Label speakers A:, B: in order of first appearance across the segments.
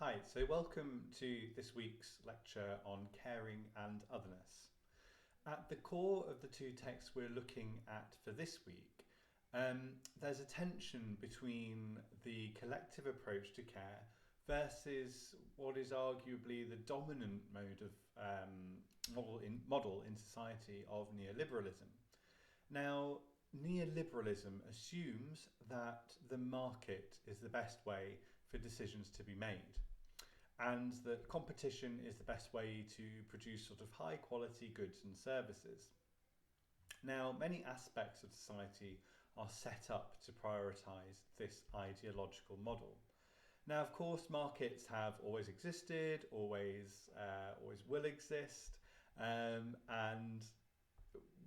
A: Hi, so welcome to this week's lecture on caring and otherness. At the core of the two texts we're looking at for this week, there's a tension between the collective approach to care versus what is arguably the dominant mode of model in society of neoliberalism. Now, neoliberalism assumes that the market is the best way for decisions to be made and that competition is the best way to produce sort of high quality goods and services. Now, many aspects of society are set up to prioritise this ideological model. Now, of course, markets have always existed, always will exist, and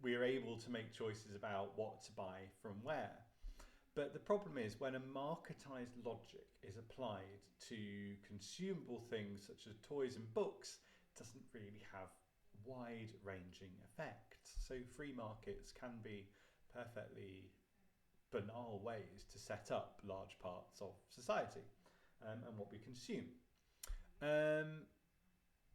A: we're able to make choices about what to buy from where. But the problem is when a marketized logic is applied to consumable things such as toys and books, it doesn't really have wide-ranging effects. So free markets can be perfectly banal ways to set up large parts of society and what we consume.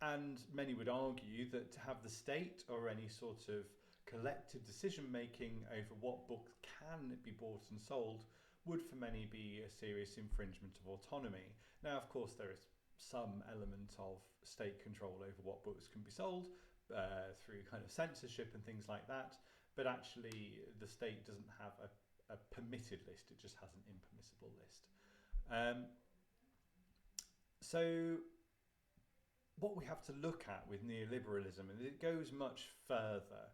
A: And many would argue that to have the state or any sort of collective decision making over what books can be bought and sold would for many be a serious infringement of autonomy. Now, of course, there is some element of state control over what books can be sold through kind of censorship and things like that, but actually the state doesn't have a permitted list, it just has an impermissible list. So what we have to look at with neoliberalism, and it goes much further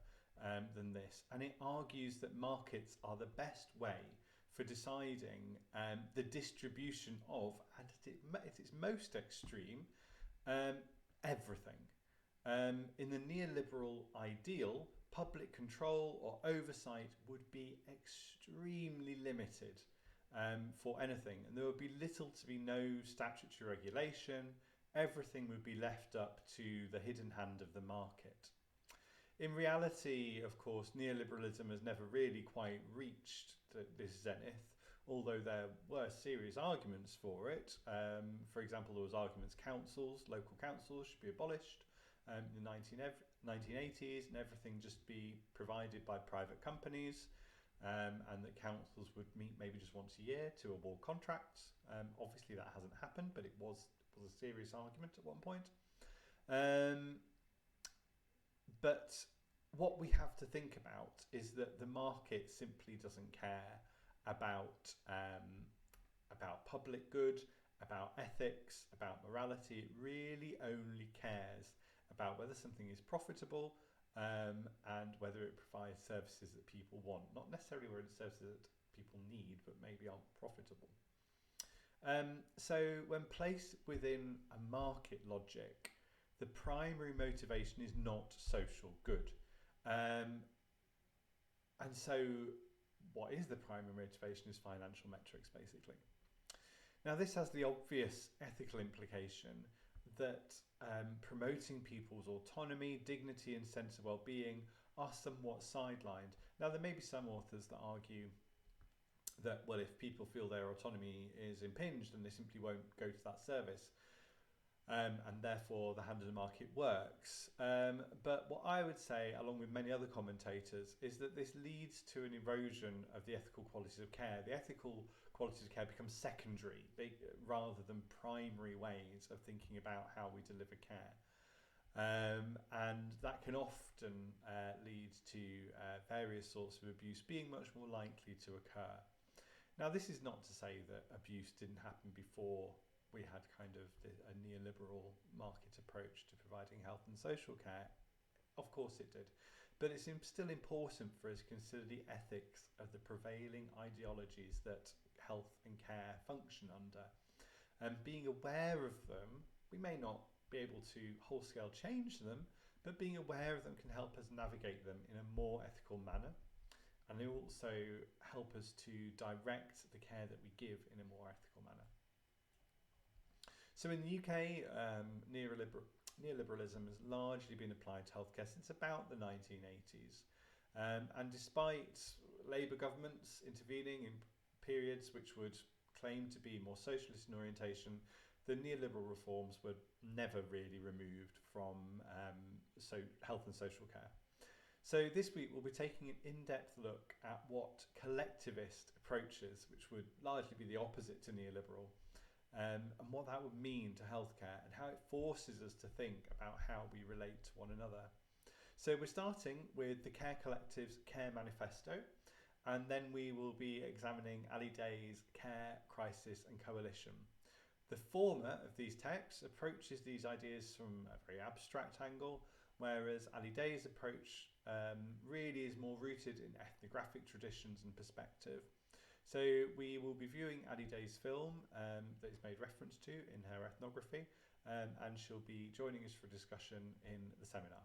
A: than this, and it argues that markets are the best way for deciding the distribution of, and at its most extreme, everything. In the neoliberal ideal, public control or oversight would be extremely limited for anything, and there would be little to be no statutory regulation. Everything would be left up to the hidden hand of the market. In reality, of course, neoliberalism has never really quite reached this zenith, although there were serious arguments for it. For example, there was arguments local councils should be abolished in the 1980s and everything just be provided by private companies, and that councils would meet maybe just once a year to award contracts. Obviously that hasn't happened, but it was a serious argument at one point. But what we have to think about is that the market simply doesn't care about public good, about ethics, about morality. It really only cares about whether something is profitable and whether it provides services that people want. Not necessarily whether it's services that people need, but maybe aren't profitable. So when placed within a market logic, the primary motivation is not social good. And so what is the primary motivation is financial metrics, basically. Now, this has the obvious ethical implication that promoting people's autonomy, dignity and sense of well-being are somewhat sidelined. Now, there may be some authors that argue that, well, if people feel their autonomy is impinged, then they simply won't go to that service. And therefore the hand of the market works. But what I would say, along with many other commentators, is that this leads to an erosion of the ethical qualities of care. The ethical qualities of care become secondary rather than primary ways of thinking about how we deliver care. And that can often lead to various sorts of abuse being much more likely to occur. Now, this is not to say that abuse didn't happen before we had kind of a neoliberal market approach to providing health and social care. Of course it did. But it's still important for us to consider the ethics of the prevailing ideologies that health and care function under. And being aware of them, we may not be able to wholesale change them, but being aware of them can help us navigate them in a more ethical manner. And they also help us to direct the care that we give in a more ethical manner. So in the UK, neoliberalism has largely been applied to healthcare since about the 1980s. And despite Labour governments intervening in periods which would claim to be more socialist in orientation, the neoliberal reforms were never really removed from health and social care. So this week we'll be taking an in-depth look at what collectivist approaches, which would largely be the opposite to neoliberal, and what that would mean to healthcare and how it forces us to think about how we relate to one another. So we're starting with the Care Collective's Care Manifesto, and then we will be examining Ali Day's Care, Crisis and Coalition. The former of these texts approaches these ideas from a very abstract angle, whereas Ali Day's approach really is more rooted in ethnographic traditions and perspective. So we will be viewing Ali Day's film that is made reference to in her ethnography, and she'll be joining us for a discussion in the seminar.